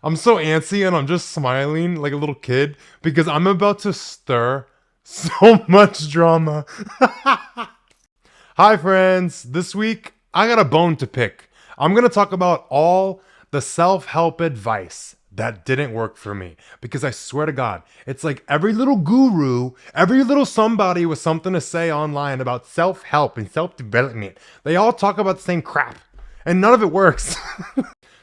I'm so antsy and I'm just smiling like a little kid because I'm about to stir so much drama. Hi friends, this week I got a bone to pick. I'm gonna talk about all the self-help advice that didn't work for me because I swear to God, it's like every little guru, every little somebody with something to say online about self-help and self-development. They all talk about the same crap and none of it works.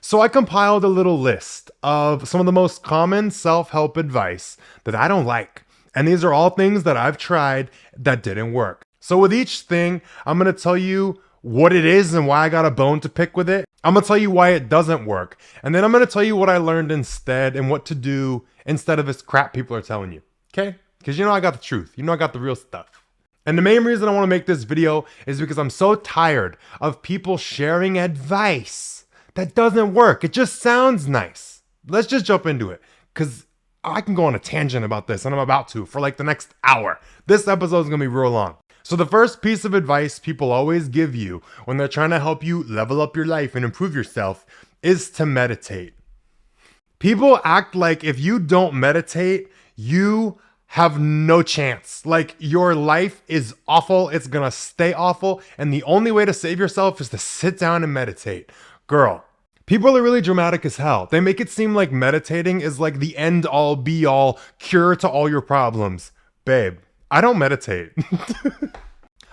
So I compiled a little list of some of the most common self-help advice that I don't like. And these are all things that I've tried that didn't work. So with each thing, I'm going to tell you what it is and why I got a bone to pick with it. I'm going to tell you why it doesn't work. And then I'm going to tell you what I learned instead and what to do instead of this crap people are telling you. Okay? Because you know I got the truth. You know I got the real stuff. And the main reason I want to make this video is because I'm so tired of people sharing advice that doesn't work. It just sounds nice. Let's just jump into it because I can go on a tangent about this and I'm about to for like the next hour. This episode is going to be real long. So the first piece of advice people always give you when they're trying to help you level up your life and improve yourself is to meditate. People act like if you don't meditate, you have no chance. Like your life is awful. It's going to stay awful. And the only way to save yourself is to sit down and meditate. Girl, people are really dramatic as hell. They make it seem like meditating is like the end all be all cure to all your problems. Babe, I don't meditate.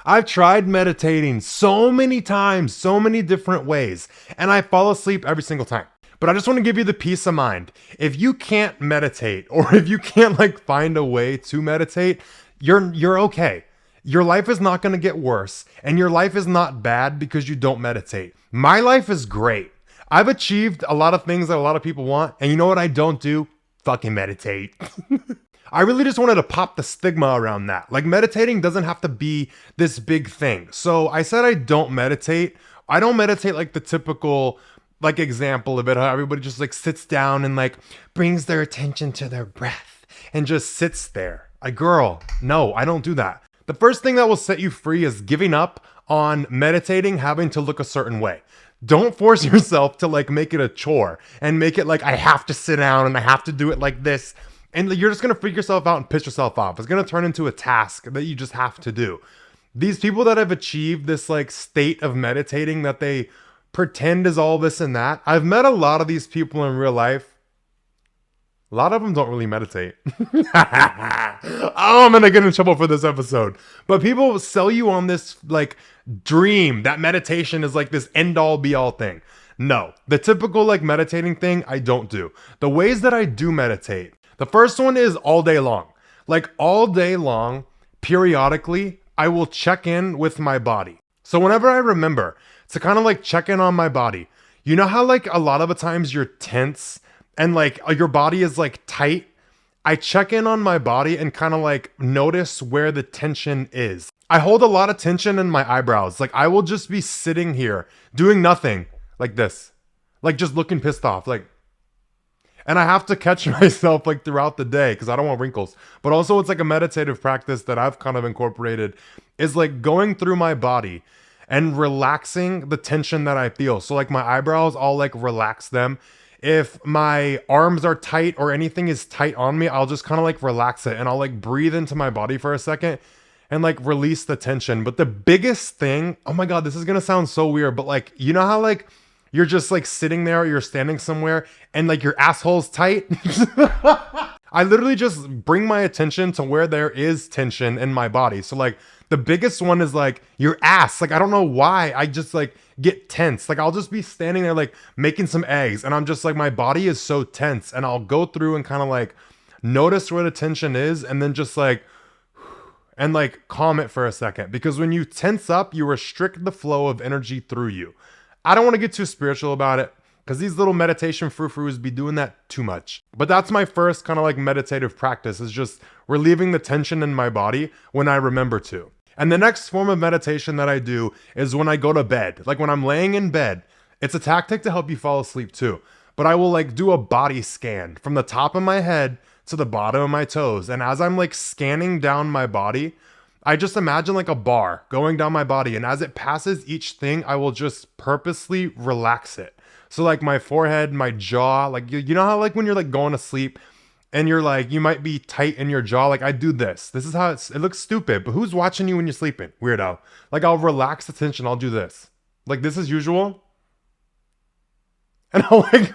I've tried meditating so many times, so many different ways, and I fall asleep every single time. But I just want to give you the peace of mind. If you can't meditate or if you can't like find a way to meditate, you're okay. Your life is not going to get worse, and your life is not bad because you don't meditate. My life is great. I've achieved a lot of things that a lot of people want, and you know what I don't do? Fucking meditate. I really just wanted to pop the stigma around that. Like meditating doesn't have to be this big thing. So I said I don't meditate. I don't meditate like the typical like example of it, how everybody just like sits down and like brings their attention to their breath and just sits there. Girl, no, I don't do that. The first thing that will set you free is giving up on meditating, having to look a certain way. Don't force yourself to like make it a chore and make it like I have to sit down and I have to do it like this. And you're just going to freak yourself out and piss yourself off. It's going to turn into a task that you just have to do. These people that have achieved this like state of meditating that they pretend is all this and that. I've met a lot of these people in real life. A lot of them don't really meditate. Oh, I'm going to get in trouble for this episode. But people sell you on this like dream that meditation is like this end all be all thing. No, the typical like meditating thing I don't do. The ways that I do meditate. The first one is all day long. Like all day long, periodically, I will check in with my body. So whenever I remember to kind of like check in on my body, you know how like a lot of the times you're tense and like your body is like tight? I check in on my body and kind of like notice where the tension is. I hold a lot of tension in my eyebrows. Like I will just be sitting here doing nothing like this, like just looking pissed off. Like, and I have to catch myself like throughout the day because I don't want wrinkles. But also it's like a meditative practice that I've kind of incorporated is like going through my body and relaxing the tension that I feel. So like my eyebrows, I'll like relax them. If my arms are tight or anything is tight on me, I'll just kind of like relax it and I'll like breathe into my body for a second and like release the tension. But the biggest thing, oh my God, this is going to sound so weird, but like, you know how like you're just like sitting there or you're standing somewhere and like your asshole's tight? I literally just bring my attention to where there is tension in my body. So like the biggest one is like your ass. Like, I don't know why I just like get tense. Like I'll just be standing there like making some eggs and I'm just like, my body is so tense, and I'll go through and kind of like notice where the tension is and then just like, and like calm it for a second. Because when you tense up, you restrict the flow of energy through you. I don't want to get too spiritual about it because these little meditation frou-frous be doing that too much. But that's my first kind of like meditative practice, is just relieving the tension in my body when I remember to. And the next form of meditation that I do is when I go to bed. Like when I'm laying in bed, it's a tactic to help you fall asleep too. But I will like do a body scan from the top of my head to the bottom of my toes. And as I'm like scanning down my body, I just imagine like a bar going down my body. And as it passes each thing, I will just purposely relax it. So like my forehead, my jaw, like you know how like when you're like going to sleep and you're like, you might be tight in your jaw. Like I do this. This is how it looks stupid, but who's watching you when you're sleeping? Weirdo. Like I'll relax the tension. I'll do this. Like this is usual. And I'm like,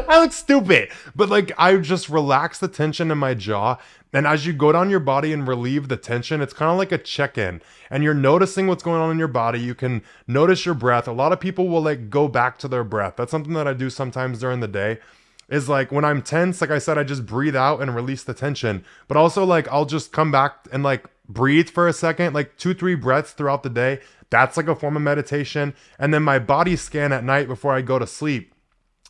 I look stupid. But like I just relax the tension in my jaw. And as you go down your body and relieve the tension, it's kind of like a check-in. And you're noticing what's going on in your body. You can notice your breath. A lot of people will like go back to their breath. That's something that I do sometimes during the day. Is like when I'm tense, like I said, I just breathe out and release the tension. But also like I'll just come back and like breathe for a second, like 2-3 breaths throughout the day. That's like a form of meditation. And then my body scan at night before I go to sleep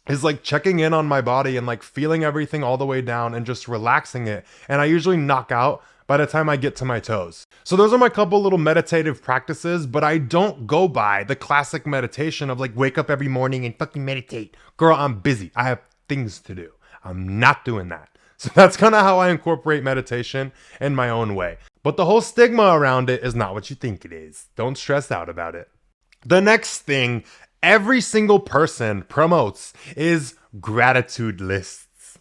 is like checking in on my body and like feeling everything all the way down and just relaxing it. And I usually knock out by the time I get to my toes. So those are my couple little meditative practices, but I don't go by the classic meditation of like wake up every morning and fucking meditate. Girl, I'm busy. I have things to do. I'm not doing that. So that's kind of how I incorporate meditation in my own way. But the whole stigma around it is not what you think it is. Don't stress out about it. The next thing every single person promotes is gratitude lists.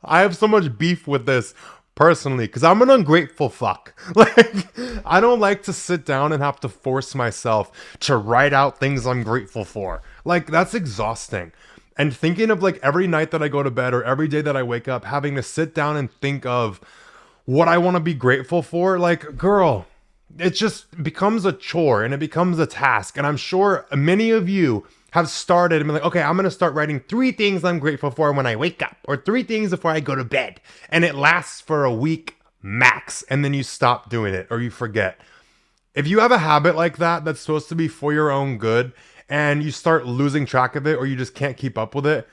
I have so much beef with this personally because I'm an ungrateful fuck. Like, I don't like to sit down and have to force myself to write out things I'm grateful for. Like, that's exhausting. And thinking of like every night that I go to bed or every day that I wake up, having to sit down and think of what I want to be grateful for, like, girl, it just becomes a chore and it becomes a task. And I'm sure many of you have started and been like, okay, I'm going to start writing 3 things I'm grateful for when I wake up or 3 things before I go to bed. And it lasts for a week max. And then you stop doing it or you forget. If you have a habit like that, that's supposed to be for your own good, and you start losing track of it or you just can't keep up with it,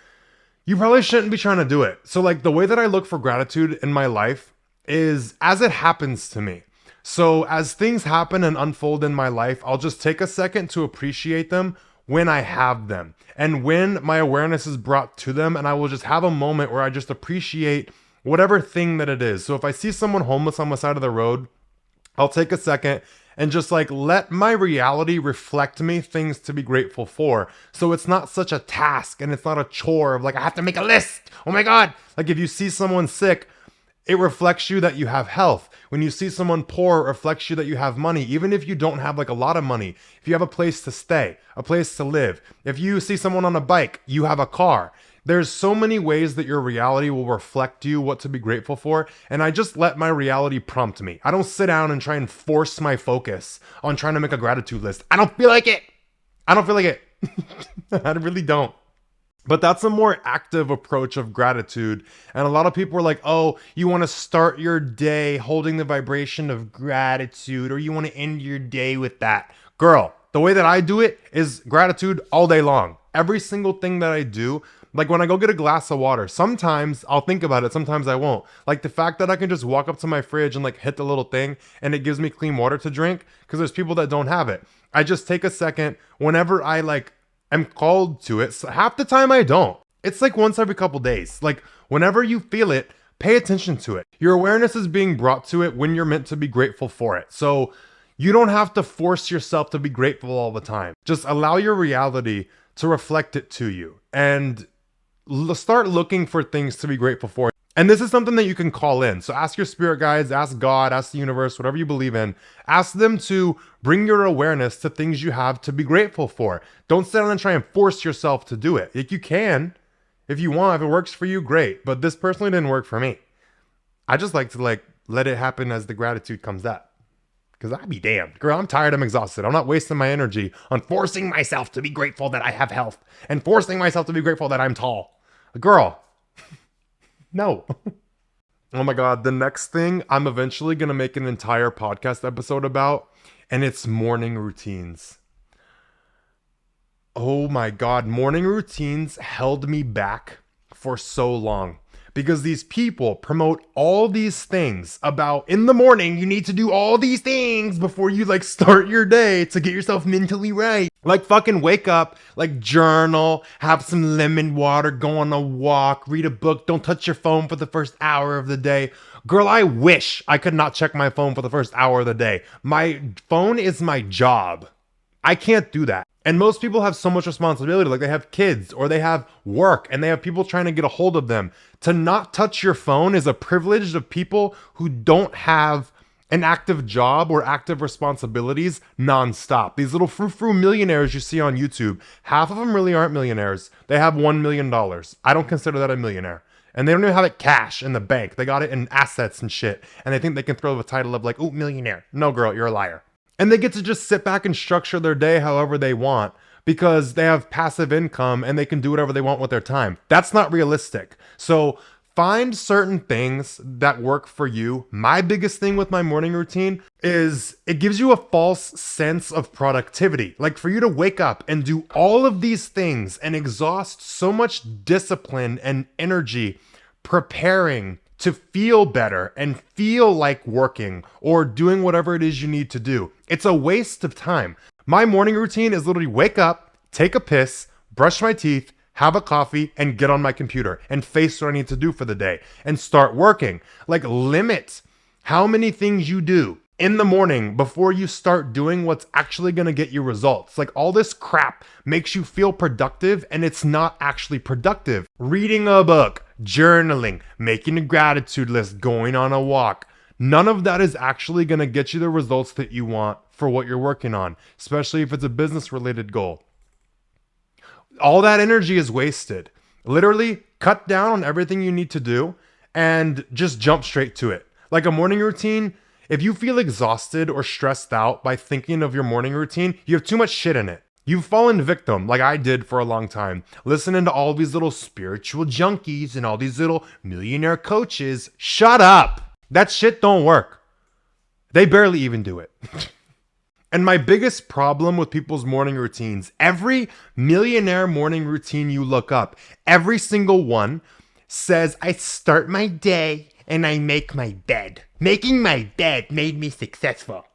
you probably shouldn't be trying to do it. So like the way that I look for gratitude in my life is as it happens to me. So as things happen and unfold in my life, I'll just take a second to appreciate them when I have them and when my awareness is brought to them, and I will just have a moment where I just appreciate whatever thing that it is. So if I see someone homeless on the side of the road, I'll take a second and just like let my reality reflect me things to be grateful for. So it's not such a task and it's not a chore of like, I have to make a list. Oh my God. Like if you see someone sick, it reflects you that you have health. When you see someone poor, it reflects you that you have money. Even if you don't have like a lot of money, if you have a place to stay, a place to live, if you see someone on a bike, you have a car. There's so many ways that your reality will reflect you what to be grateful for. And I just let my reality prompt me. I don't sit down and try and force my focus on trying to make a gratitude list. I don't feel like it. I don't feel like it. I really don't. But that's a more active approach of gratitude. And a lot of people are like, oh, you want to start your day holding the vibration of gratitude, or you want to end your day with that. Girl, the way that I do it is gratitude all day long. Every single thing that I do, like when I go get a glass of water, sometimes I'll think about it, sometimes I won't. Like the fact that I can just walk up to my fridge and like hit the little thing and it gives me clean water to drink, because there's people that don't have it. I just take a second whenever I like am called to it. So half the time I don't. It's like once every couple days. Like whenever you feel it, pay attention to it. Your awareness is being brought to it when you're meant to be grateful for it. So you don't have to force yourself to be grateful all the time. Just allow your reality to reflect it to you and start looking for things to be grateful for. And this is something that you can call in. So ask your spirit guides, ask God, ask the universe, whatever you believe in. Ask them to bring your awareness to things you have to be grateful for. Don't sit down and try and force yourself to do it. Like you can, if you want, if it works for you, great. But this personally didn't work for me. I just like to like let it happen as the gratitude comes up. Because I'd be damned. Girl, I'm tired, I'm exhausted. I'm not wasting my energy on forcing myself to be grateful that I have health and forcing myself to be grateful that I'm tall. Girl, no. Oh my God, the next thing I'm eventually going to make an entire podcast episode about, and it's morning routines. Oh my God, morning routines held me back for so long. Because these people promote all these things about in the morning, you need to do all these things before you like start your day to get yourself mentally right. Like fucking wake up, like journal, have some lemon water, go on a walk, read a book, don't touch your phone for the first hour of the day. Girl, I wish I could not check my phone for the first hour of the day. My phone is my job. I can't do that. And most people have so much responsibility, like they have kids or they have work and they have people trying to get a hold of them. To not touch your phone is a privilege of people who don't have an active job or active responsibilities nonstop. These little frou-frou millionaires you see on YouTube, half of them really aren't millionaires. They have $1 million. I don't consider that a millionaire. And they don't even have it cash in the bank. They got it in assets and shit. And they think they can throw the title of like, oh, millionaire. No, girl, you're a liar. And they get to just sit back and structure their day however they want because they have passive income and they can do whatever they want with their time. That's not realistic. So find certain things that work for you. My biggest thing with my morning routine is it gives you a false sense of productivity. Like for you to wake up and do all of these things and exhaust so much discipline and energy preparing to feel better and feel like working or doing whatever it is you need to do. It's a waste of time. My morning routine is literally wake up, take a piss, brush my teeth, have a coffee, and get on my computer and face what I need to do for the day and start working. Like limit how many things you do in the morning before you start doing what's actually going to get you results. Like all this crap makes you feel productive and it's not actually productive. Reading a book, journaling, making a gratitude list, going on a walk. None of that is actually going to get you the results that you want for what you're working on, especially if it's a business related goal. All that energy is wasted. Literally cut down on everything you need to do and just jump straight to it. Like a morning routine, if you feel exhausted or stressed out by thinking of your morning routine, you have too much shit in it. You've fallen victim, like I did for a long time, listening to all these little spiritual junkies and all these little millionaire coaches. Shut up! That shit don't work. They barely even do it. And my biggest problem with people's morning routines, every millionaire morning routine you look up, every single one says, I start my day and I make my bed. Making my bed made me successful.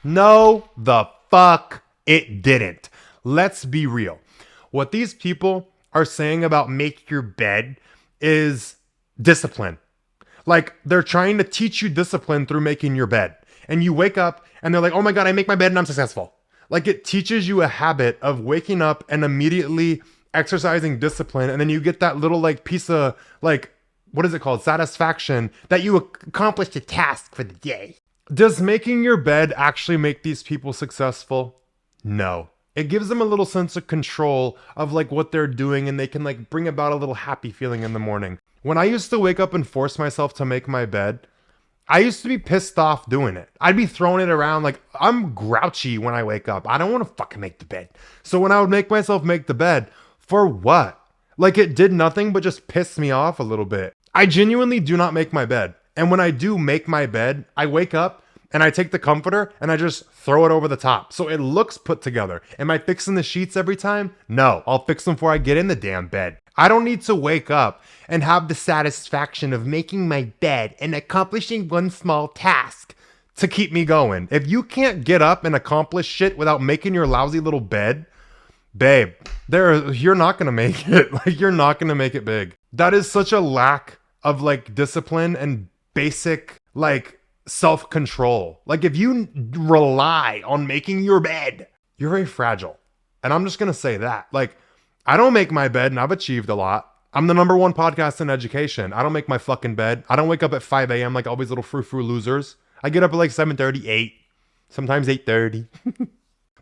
No, the fuck it didn't. Let's be real. What these people are saying about make your bed is discipline. Like they're trying to teach you discipline through making your bed. And you wake up and they're like, oh my God, I make my bed and I'm successful. Like it teaches you a habit of waking up and immediately exercising discipline. And then you get that little like piece of like, what is it called? Satisfaction that you accomplished a task for the day. Does making your bed actually make these people successful? No. It gives them a little sense of control of like what they're doing and they can like bring about a little happy feeling in the morning. When I used to wake up and force myself to make my bed, I used to be pissed off doing it. I'd be throwing it around like I'm grouchy when I wake up. I don't want to fucking make the bed. So when I would make myself make the bed, for what? Like it did nothing but just piss me off a little bit. I genuinely do not make my bed. And when I do make my bed, I wake up and I take the comforter and I just throw it over the top. So it looks put together. Am I fixing the sheets every time? No, I'll fix them before I get in the damn bed. I don't need to wake up and have the satisfaction of making my bed and accomplishing one small task to keep me going. If you can't get up and accomplish shit without making your lousy little bed, babe, you're not gonna make it. Like you're not gonna make it big. That is such a lack of like discipline and basic like self-control. Like if you rely on making your bed, you're very fragile. And I'm just gonna say that. Like I don't make my bed and I've achieved a lot. I'm the #1 podcast in education. I don't make my fucking bed. I don't wake up at 5 a.m. like all these little frou-frou losers. I get up at like 7:30, 8, sometimes 8:30.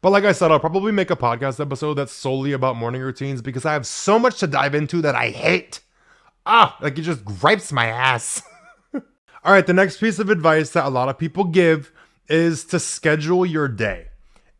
But like I said, I'll probably make a podcast episode that's solely about morning routines because I have so much to dive into that I hate. Like it just gripes my ass. All right, the next piece of advice that a lot of people give is to schedule your day.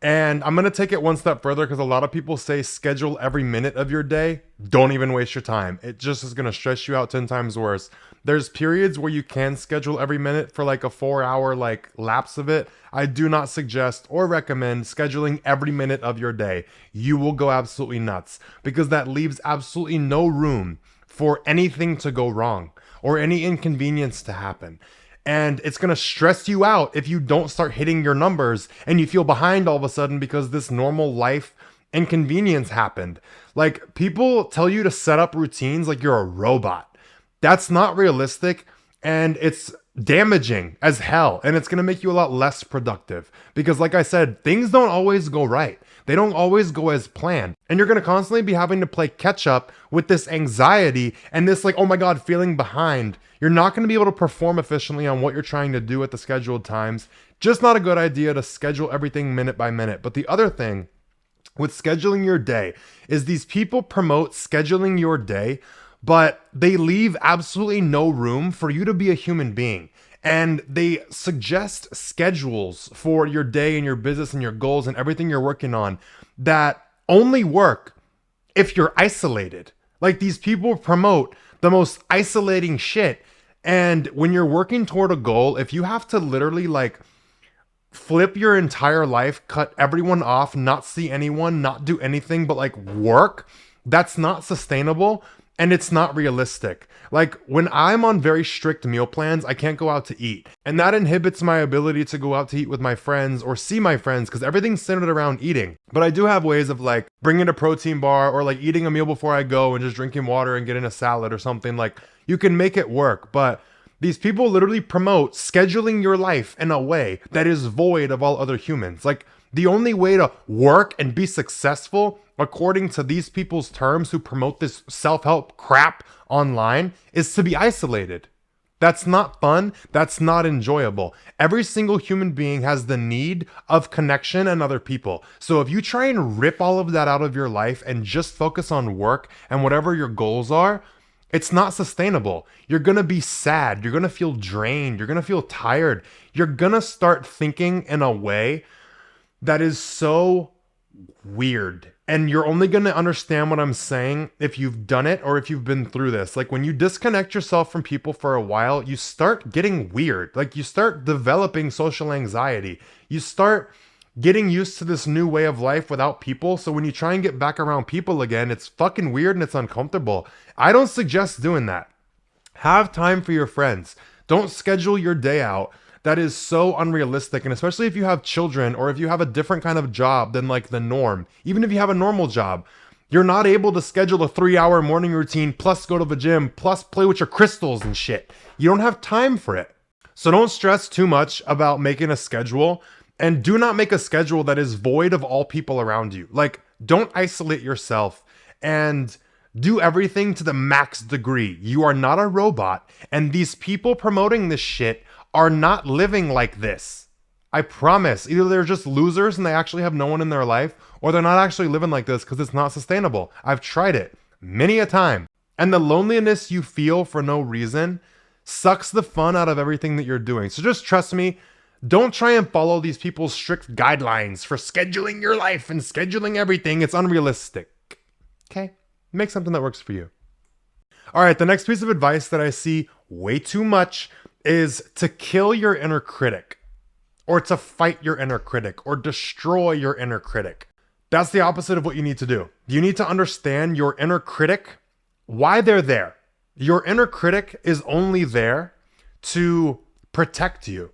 And I'm going to take it one step further because a lot of people say schedule every minute of your day. Don't even waste your time. It just is going to stress you out 10 times worse. There's periods where you can schedule every minute for like a 4-hour like lapse of it. I do not suggest or recommend scheduling every minute of your day. You will go absolutely nuts because that leaves absolutely no room for anything to go wrong or any inconvenience to happen. And it's going to stress you out if you don't start hitting your numbers and you feel behind all of a sudden because this normal life inconvenience happened. Like people tell you to set up routines like you're a robot. That's not realistic and it's damaging as hell. And it's going to make you a lot less productive because like I said, things don't always go right. They don't always go as planned. And you're going to constantly be having to play catch up with this anxiety and this like, oh my God, feeling behind. You're not going to be able to perform efficiently on what you're trying to do at the scheduled times. Just not a good idea to schedule everything minute by minute. But the other thing with scheduling your day is these people promote scheduling your day, but they leave absolutely no room for you to be a human being. And they suggest schedules for your day and your business and your goals and everything you're working on that only work if you're isolated. Like these people promote the most isolating shit. And when you're working toward a goal, if you have to literally like flip your entire life, cut everyone off, not see anyone, not do anything but like work, that's not sustainable and it's not realistic. Like when I'm on very strict meal plans, I can't go out to eat. And that inhibits my ability to go out to eat with my friends or see my friends because everything's centered around eating. But I do have ways of like bringing a protein bar or like eating a meal before I go and just drinking water and getting a salad or something. Like you can make it work, but these people literally promote scheduling your life in a way that is void of all other humans. Like the only way to work and be successful, according to these people's terms who promote this self-help crap online, is to be isolated. That's not fun. That's not enjoyable. Every single human being has the need of connection and other people. So if you try and rip all of that out of your life and just focus on work and whatever your goals are, it's not sustainable. You're going to be sad. You're going to feel drained. You're going to feel tired. You're going to start thinking in a way that is so weird. And you're only going to understand what I'm saying if you've done it or if you've been through this. Like when you disconnect yourself from people for a while, you start getting weird. Like you start developing social anxiety. You start getting used to this new way of life without people. So when you try and get back around people again, it's fucking weird and it's uncomfortable. I don't suggest doing that. Have time for your friends. Don't schedule your day out. That is so unrealistic. And especially if you have children or if you have a different kind of job than like the norm, even if you have a normal job, you're not able to schedule a 3-hour morning routine plus go to the gym plus play with your crystals and shit. You don't have time for it. So don't stress too much about making a schedule. And do not make a schedule that is void of all people around you. Like, don't isolate yourself and do everything to the max degree. You are not a robot. And these people promoting this shit are not living like this. I promise. Either they're just losers and they actually have no one in their life, or they're not actually living like this because it's not sustainable. I've tried it many a time. And the loneliness you feel for no reason sucks the fun out of everything that you're doing. So just trust me. Don't try and follow these people's strict guidelines for scheduling your life and scheduling everything. It's unrealistic. Okay? Make something that works for you. All right, the next piece of advice that I see way too much is to kill your inner critic or to fight your inner critic or destroy your inner critic. That's the opposite of what you need to do. You need to understand your inner critic, why they're there. Your inner critic is only there to protect you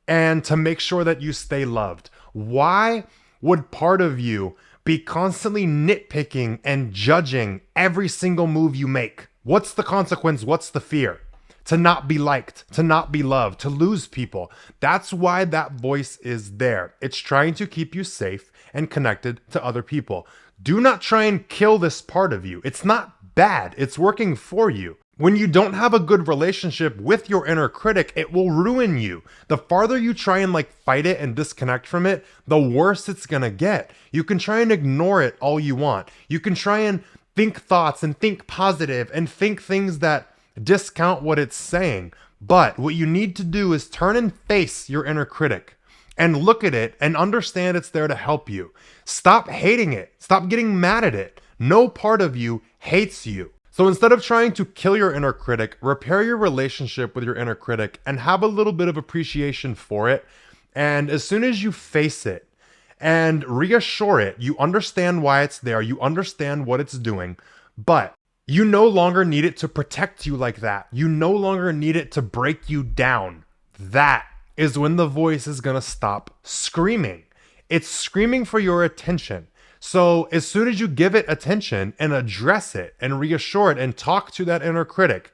and to make sure that you stay loved. Why would part of you be constantly nitpicking and judging every single move you make? What's the consequence? What's the fear? To not be liked, to not be loved, to lose people. That's why that voice is there. It's trying to keep you safe and connected to other people. Do not try and kill this part of you. It's not bad. It's working for you. When you don't have a good relationship with your inner critic, it will ruin you. The farther you try and like fight it and disconnect from it, the worse it's gonna get. You can try and ignore it all you want. You can try and think thoughts and think positive and think things that discount what it's saying. But what you need to do is turn and face your inner critic and look at it and understand it's there to help you. Stop hating it. Stop getting mad at it. No part of you hates you. So instead of trying to kill your inner critic, repair your relationship with your inner critic and have a little bit of appreciation for it. And as soon as you face it and reassure it, you understand why it's there, you understand what it's doing, but you no longer need it to protect you like that. You no longer need it to break you down. That is when the voice is going to stop screaming. It's screaming for your attention. So as soon as you give it attention and address it and reassure it and talk to that inner critic,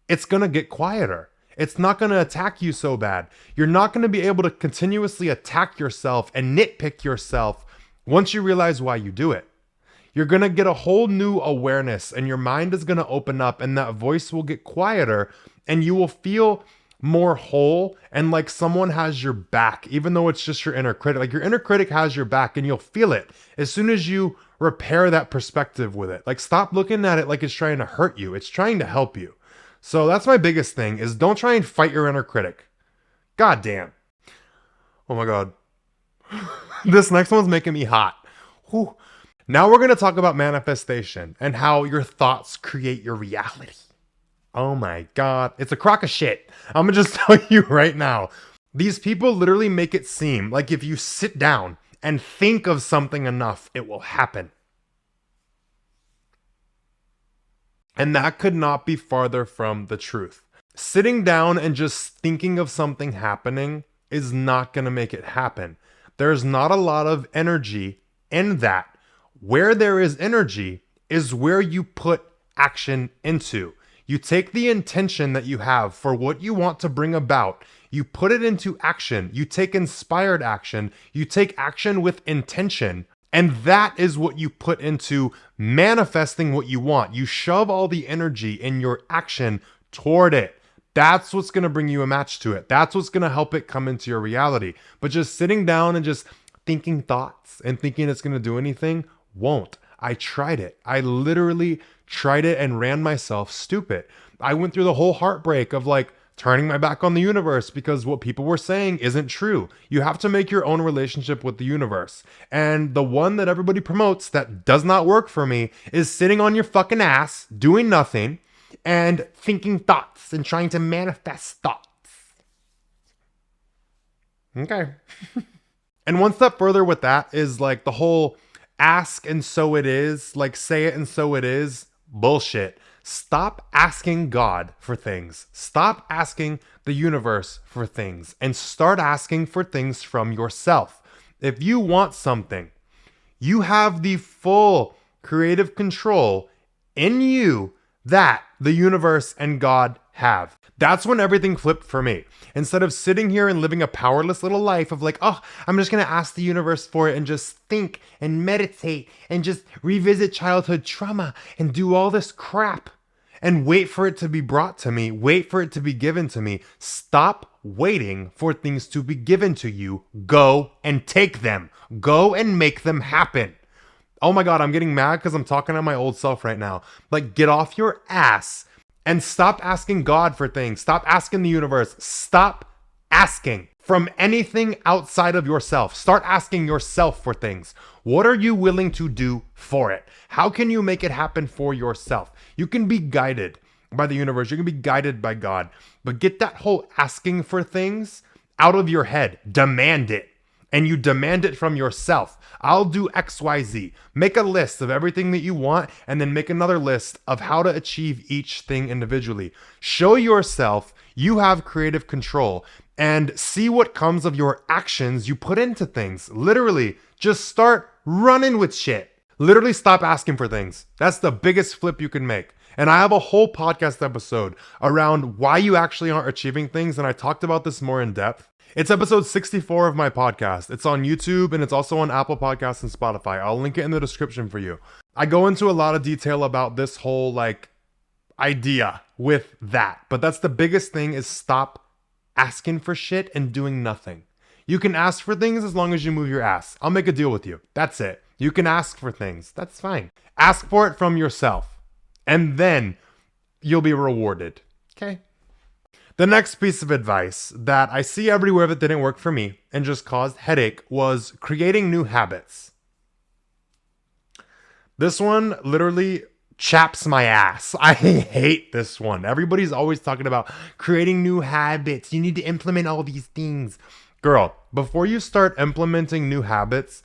it's going to get quieter. It's not going to attack you so bad. You're not going to be able to continuously attack yourself and nitpick yourself once you realize why you do it. You're going to get a whole new awareness and your mind is going to open up and that voice will get quieter and you will feel more whole and like someone has your back, even though it's just your inner critic. Like your inner critic has your back and you'll feel it as soon as you repair that perspective with it. Like stop looking at it like it's trying to hurt you. It's trying to help you. So that's my biggest thing is don't try and fight your inner critic. God damn. Oh my God. This next one's making me hot. Whew. Now we're going to talk about manifestation and how your thoughts create your reality. Oh my God. It's a crock of shit. I'm going to just tell you right now. These people literally make it seem like if you sit down and think of something enough, it will happen. And that could not be farther from the truth. Sitting down and just thinking of something happening is not going to make it happen. There's not a lot of energy in that. Where there is energy is where you put action into. You take the intention that you have for what you want to bring about. You put it into action. You take inspired action. You take action with intention. And that is what you put into manifesting what you want. You shove all the energy in your action toward it. That's what's going to bring you a match to it. That's what's going to help it come into your reality. But just sitting down and just thinking thoughts and thinking it's going to do anything won't. I tried it. I literally tried it and ran myself stupid. I went through the whole heartbreak of like turning my back on the universe because what people were saying isn't true. You have to make your own relationship with the universe. And the one that everybody promotes that does not work for me is sitting on your fucking ass, doing nothing, and thinking thoughts and trying to manifest thoughts. Okay. And one step further with that is like the whole ask and so it is, like say it and so it is, bullshit. Stop asking God for things. Stop asking the universe for things and start asking for things from yourself. If you want something, you have the full creative control in you that the universe and God have. That's when everything flipped for me. Instead of sitting here and living a powerless little life of like, oh, I'm just going to ask the universe for it and just think and meditate and just revisit childhood trauma and do all this crap and wait for it to be brought to me, wait for it to be given to me. Stop waiting for things to be given to you. Go and take them. Go and make them happen. Oh my God, I'm getting mad because I'm talking to my old self right now. Like, get off your ass and stop asking God for things. Stop asking the universe. Stop asking from anything outside of yourself. Start asking yourself for things. What are you willing to do for it? How can you make it happen for yourself? You can be guided by the universe. You can be guided by God. But get that whole asking for things out of your head. Demand it. And you demand it from yourself. I'll do XYZ. Make a list of everything that you want and then make another list of how to achieve each thing individually. Show yourself you have creative control and see what comes of your actions you put into things. Literally, just start running with shit. Literally stop asking for things. That's the biggest flip you can make. And I have a whole podcast episode around why you actually aren't achieving things. And I talked about this more in depth. It's episode 64 of my podcast. It's on YouTube and it's also on Apple Podcasts and Spotify. I'll link it in the description for you. I go into a lot of detail about this whole like idea with that. But that's the biggest thing is stop asking for shit and doing nothing. You can ask for things as long as you move your ass. I'll make a deal with you. That's it. You can ask for things. That's fine. Ask for it from yourself. And then you'll be rewarded. Okay? The next piece of advice that I see everywhere that didn't work for me and just caused headache was creating new habits. This one literally chaps my ass. I hate this one. Everybody's always talking about creating new habits. You need to implement all these things. Girl, before you start implementing new habits,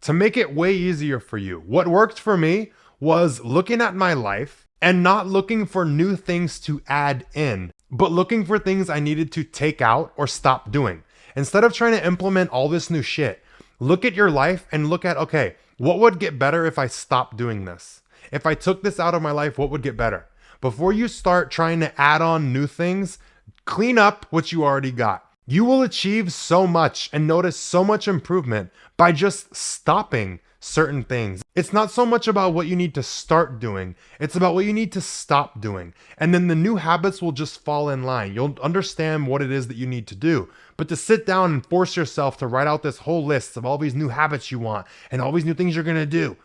to make it way easier for you, what worked for me was looking at my life and not looking for new things to add in, but looking for things I needed to take out or stop doing. Instead of trying to implement all this new shit, look at your life and look at, okay, what would get better if I stopped doing this? If I took this out of my life, what would get better? Before you start trying to add on new things, clean up what you already got. You will achieve so much and notice so much improvement by just stopping certain things. It's not so much about what you need to start doing, it's about what you need to stop doing. And then the new habits will just fall in line. You'll understand what it is that you need to do. But to sit down and force yourself to write out this whole list of all these new habits you want and all these new things you're gonna do,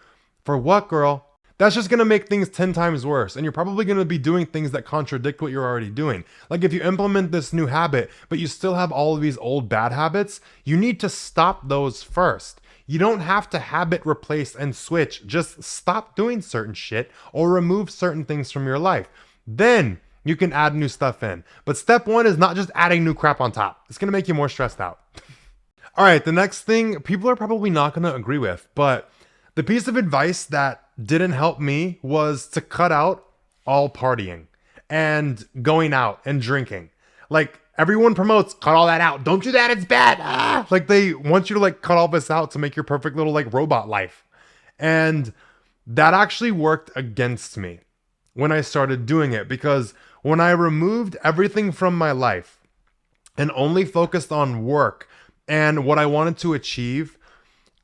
for what, girl? That's just gonna make things 10 times worse. And you're probably gonna be doing things that contradict what you're already doing. Like if you implement this new habit, but you still have all of these old bad habits, you need to stop those first. You don't have to habit replace and switch. Just stop doing certain shit or remove certain things from your life. Then you can add new stuff in. But step one is not just adding new crap on top. It's gonna make you more stressed out. All right, the next thing people are probably not gonna agree with, but the piece of advice that didn't help me was to cut out all partying and going out and drinking. Like everyone promotes, cut all that out. Don't do that, it's bad. Ah! Like they want you to like cut all this out to make your perfect little like robot life. And that actually worked against me when I started doing it, because when I removed everything from my life and only focused on work and what I wanted to achieve,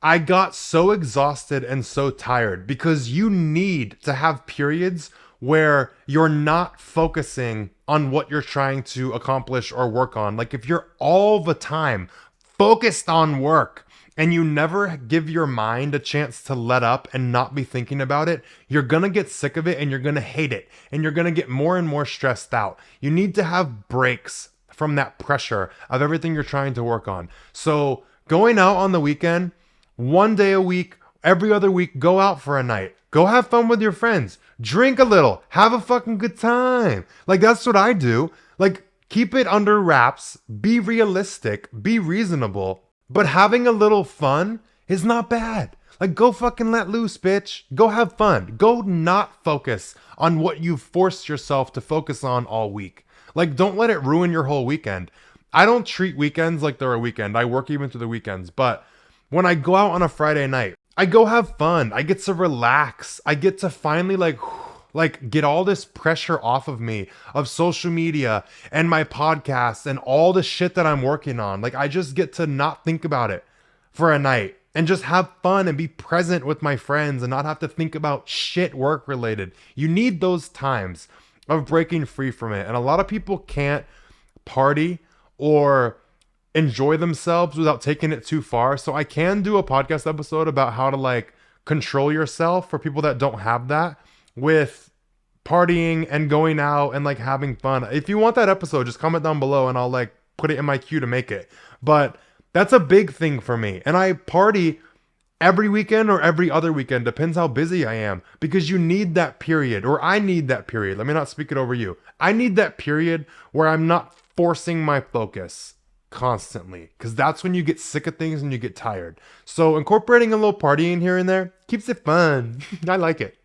I got so exhausted and so tired, because you need to have periods where you're not focusing on what you're trying to accomplish or work on. Like if you're all the time focused on work and you never give your mind a chance to let up and not be thinking about it, you're gonna get sick of it and you're gonna hate it and you're gonna get more and more stressed out. You need to have breaks from that pressure of everything you're trying to work on. So going out on the weekend, one day a week, every other week, go out for a night. Go have fun with your friends. Drink a little. Have a fucking good time. Like, that's what I do. Like, keep it under wraps. Be realistic. Be reasonable. But having a little fun is not bad. Like, go fucking let loose, bitch. Go have fun. Go not focus on what you've forced yourself to focus on all week. Like, don't let it ruin your whole weekend. I don't treat weekends like they're a weekend. I work even through the weekends, but when I go out on a Friday night, I go have fun. I get to relax. I get to finally like get all this pressure off of me of social media and my podcasts and all the shit that I'm working on. Like I just get to not think about it for a night and just have fun and be present with my friends and not have to think about shit work related. You need those times of breaking free from it. And a lot of people can't party or enjoy themselves without taking it too far. So I can do a podcast episode about how to like control yourself for people that don't have that with partying and going out and like having fun. If you want that episode, just comment down below and I'll like put it in my queue to make it. But that's a big thing for me. And I party every weekend or every other weekend, depends how busy I am, because you need that period, or I need that period. Let me not speak it over you. I need that period where I'm not forcing my focus constantly, because that's when you get sick of things and you get tired. So incorporating a little partying here and there keeps it fun. I like it.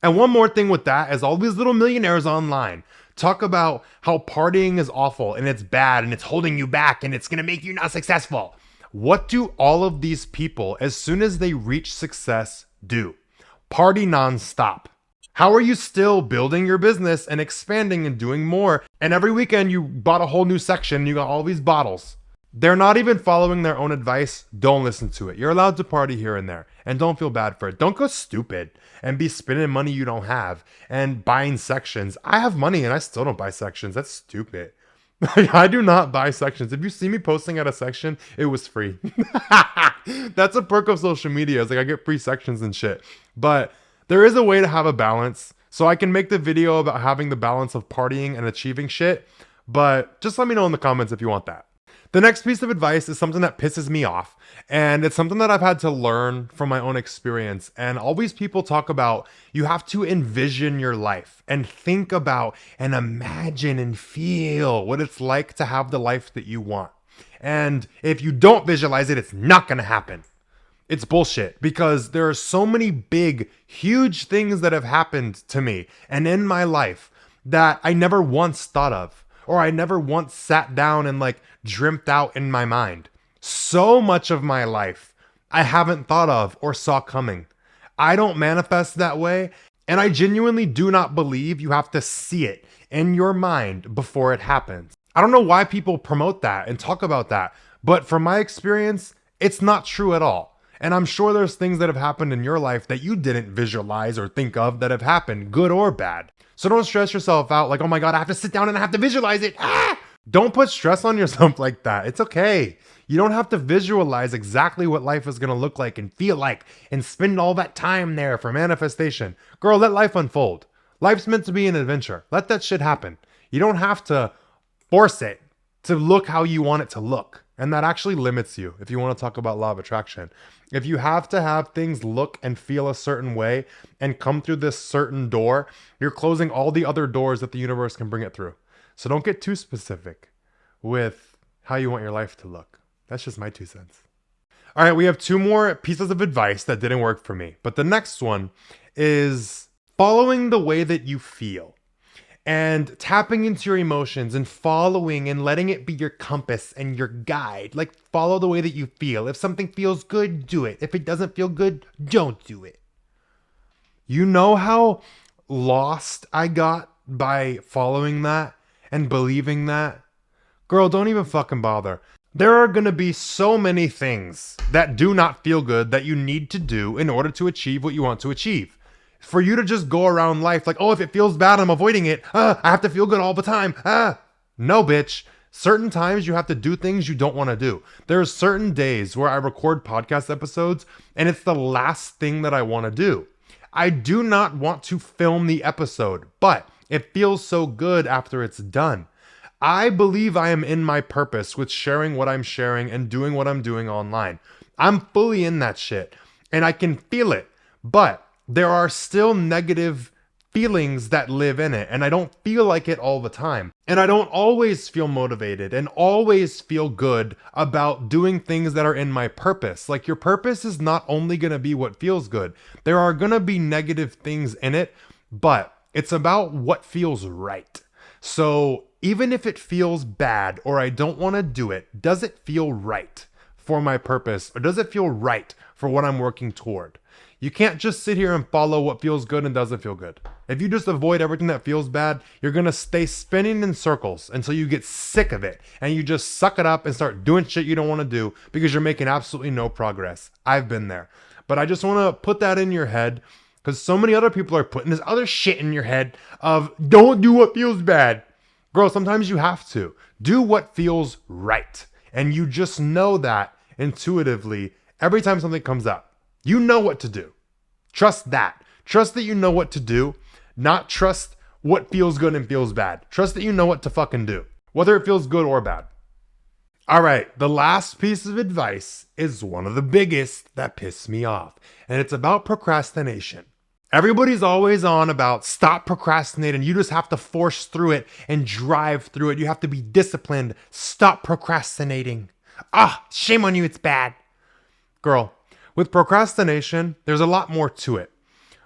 And one more thing with that is all these little millionaires online talk about how partying is awful and it's bad and it's holding you back and it's going to make you not successful. What do all of these people, as soon as they reach success, do? Party nonstop. How are you still building your business and expanding and doing more? And every weekend you bought a whole new section, you got all these bottles. They're not even following their own advice. Don't listen to it. You're allowed to party here and there, and don't feel bad for it. Don't go stupid and be spending money you don't have and buying sections. I have money and I still don't buy sections. That's stupid. I do not buy sections. If you see me posting at a section, it was free. That's a perk of social media. It's like I get free sections and shit. But there is a way to have a balance. So I can make the video about having the balance of partying and achieving shit. But just let me know in the comments if you want that. The next piece of advice is something that pisses me off. And it's something that I've had to learn from my own experience. And always people talk about you have to envision your life and think about and imagine and feel what it's like to have the life that you want. And if you don't visualize it, it's not going to happen. It's bullshit, because there are so many big, huge things that have happened to me and in my life that I never once thought of, or I never once sat down and like dreamt out in my mind. So much of my life I haven't thought of or saw coming. I don't manifest that way, and I genuinely do not believe you have to see it in your mind before it happens. I don't know why people promote that and talk about that, but from my experience, it's not true at all. And I'm sure there's things that have happened in your life that you didn't visualize or think of that have happened, good or bad. So don't stress yourself out like, oh my God, I have to sit down and I have to visualize it. Ah! Don't put stress on yourself like that. It's okay. You don't have to visualize exactly what life is going to look like and feel like and spend all that time there for manifestation. Girl, let life unfold. Life's meant to be an adventure. Let that shit happen. You don't have to force it to look how you want it to look. And that actually limits you if you want to talk about law of attraction. If you have to have things look and feel a certain way and come through this certain door, you're closing all the other doors that the universe can bring it through. So don't get too specific with how you want your life to look. That's just my 2 cents. All right, we have 2 more pieces of advice that didn't work for me. But the next one is following the way that you feel and tapping into your emotions and following and letting it be your compass and your guide. Like, follow the way that you feel. If something feels good, do it. If it doesn't feel good, don't do it. You know how lost I got by following that and believing that? Girl, don't even fucking bother. There are going to be so many things that do not feel good that you need to do in order to achieve what you want to achieve. For you to just go around life like, oh, if it feels bad, I'm avoiding it. I have to feel good all the time. No, bitch. Certain times you have to do things you don't want to do. There's certain days where I record podcast episodes and it's the last thing that I want to do. I do not want to film the episode, but it feels so good after it's done. I believe I am in my purpose with sharing what I'm sharing and doing what I'm doing online. I'm fully in that shit and I can feel it, but there are still negative feelings that live in it and I don't feel like it all the time. And I don't always feel motivated and always feel good about doing things that are in my purpose. Like, your purpose is not only going to be what feels good. There are going to be negative things in it, but it's about what feels right. So even if it feels bad or I don't want to do it, does it feel right for my purpose or does it feel right for what I'm working toward? You can't just sit here and follow what feels good and doesn't feel good. If you just avoid everything that feels bad, you're going to stay spinning in circles until you get sick of it and you just suck it up and start doing shit you don't want to do because you're making absolutely no progress. I've been there. But I just want to put that in your head because so many other people are putting this other shit in your head of don't do what feels bad. Girl, sometimes you have to. Do what feels right. And you just know that intuitively every time something comes up. You know what to do. Trust that. Trust that you know what to do, not trust what feels good and feels bad. Trust that you know what to fucking do, whether it feels good or bad. All right, the last piece of advice is one of the biggest that pissed me off, and it's about procrastination. Everybody's always on about stop procrastinating. You just have to force through it and drive through it. You have to be disciplined. Stop procrastinating. Shame on you. It's bad. Girl, with procrastination, there's a lot more to it.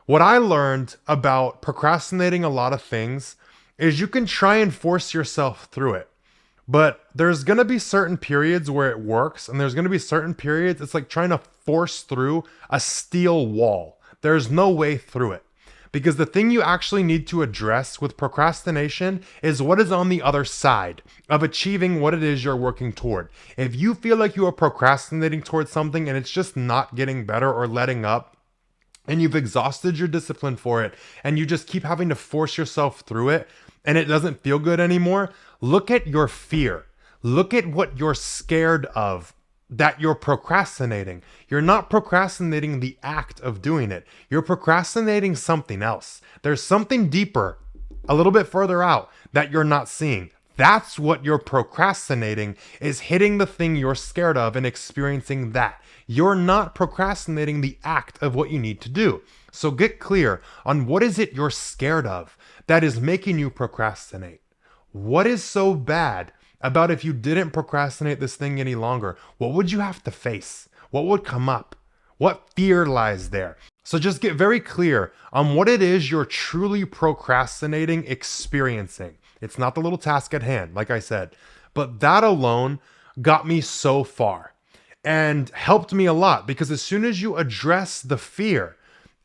What I learned about procrastinating a lot of things is you can try and force yourself through it. But there's going to be certain periods where it works, and there's going to be certain periods it's like trying to force through a steel wall. There's no way through it. Because the thing you actually need to address with procrastination is what is on the other side of achieving what it is you're working toward. If you feel like you are procrastinating towards something and it's just not getting better or letting up, and you've exhausted your discipline for it, and you just keep having to force yourself through it, and it doesn't feel good anymore, look at your fear. Look at what you're scared of that you're procrastinating. You're not procrastinating the act of doing it. You're procrastinating something else. There's something deeper, a little bit further out that you're not seeing. That's what you're procrastinating, is hitting the thing you're scared of and experiencing that. You're not procrastinating the act of what you need to do. So get clear on what is it you're scared of that is making you procrastinate. What is so bad about if you didn't procrastinate this thing any longer? What would you have to face? What would come up? What fear lies there? So just get very clear on what it is you're truly procrastinating, experiencing. It's not the little task at hand, like I said, but that alone got me so far and helped me a lot, because as soon as you address the fear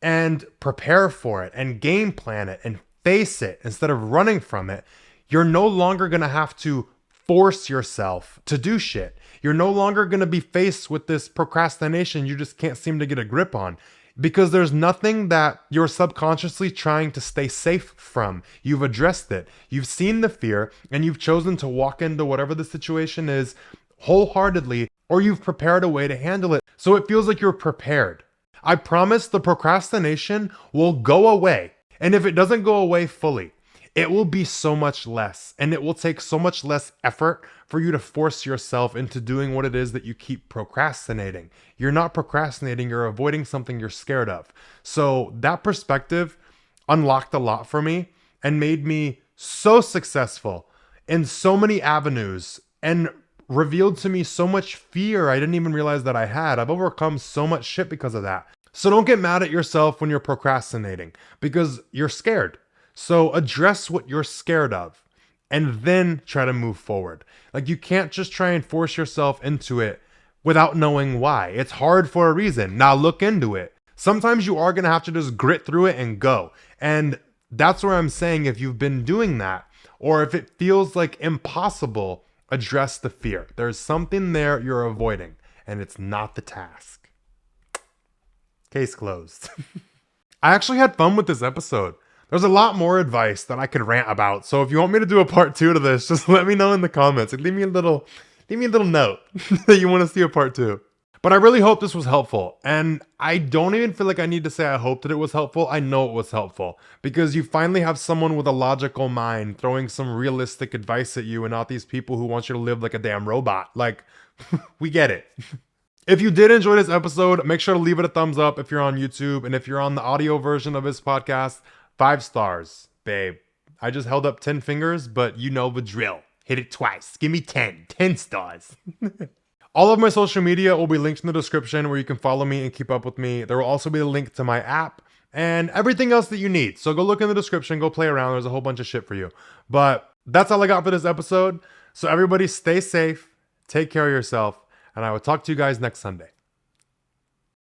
and prepare for it and game plan it and face it instead of running from it, you're no longer going to have to force yourself to do shit. You're no longer going to be faced with this procrastination you just can't seem to get a grip on, because there's nothing that you're subconsciously trying to stay safe from. You've addressed it. You've seen the fear and you've chosen to walk into whatever the situation is wholeheartedly, or you've prepared a way to handle it. So it feels like you're prepared. I promise the procrastination will go away. And if it doesn't go away fully, it will be so much less, and it will take so much less effort for you to force yourself into doing what it is that you keep procrastinating. You're not procrastinating, you're avoiding something you're scared of. So that perspective unlocked a lot for me and made me so successful in so many avenues and revealed to me so much fear I didn't even realize that I had. I've overcome so much shit because of that. So don't get mad at yourself when you're procrastinating because you're scared. So address what you're scared of and then try to move forward. Like, you can't just try and force yourself into it without knowing why. It's hard for a reason. Now look into it. Sometimes you are going to have to just grit through it and go. And that's where I'm saying, if you've been doing that, or if it feels like impossible, address the fear. There's something there you're avoiding, and it's not the task. Case closed. I actually had fun with this episode. There's a lot more advice that I could rant about. So if you want me to do a part 2 to this, just let me know in the comments. Leave me a little note that you want to see a part 2. But I really hope this was helpful. And I don't even feel like I need to say I hope that it was helpful. I know it was helpful, because you finally have someone with a logical mind throwing some realistic advice at you, and not these people who want you to live like a damn robot. Like, we get it. If you did enjoy this episode, make sure to leave it a thumbs up if you're on YouTube. And if you're on the audio version of this podcast, 5 stars, babe. I just held up 10 fingers, but you know the drill. Hit it twice. Give me 10 stars. All of my social media will be linked in the description, where you can follow me and keep up with me. There will also be a link to my app and everything else that you need. So go look in the description, go play around. There's a whole bunch of shit for you. But that's all I got for this episode. So everybody stay safe, take care of yourself, and I will talk to you guys next Sunday.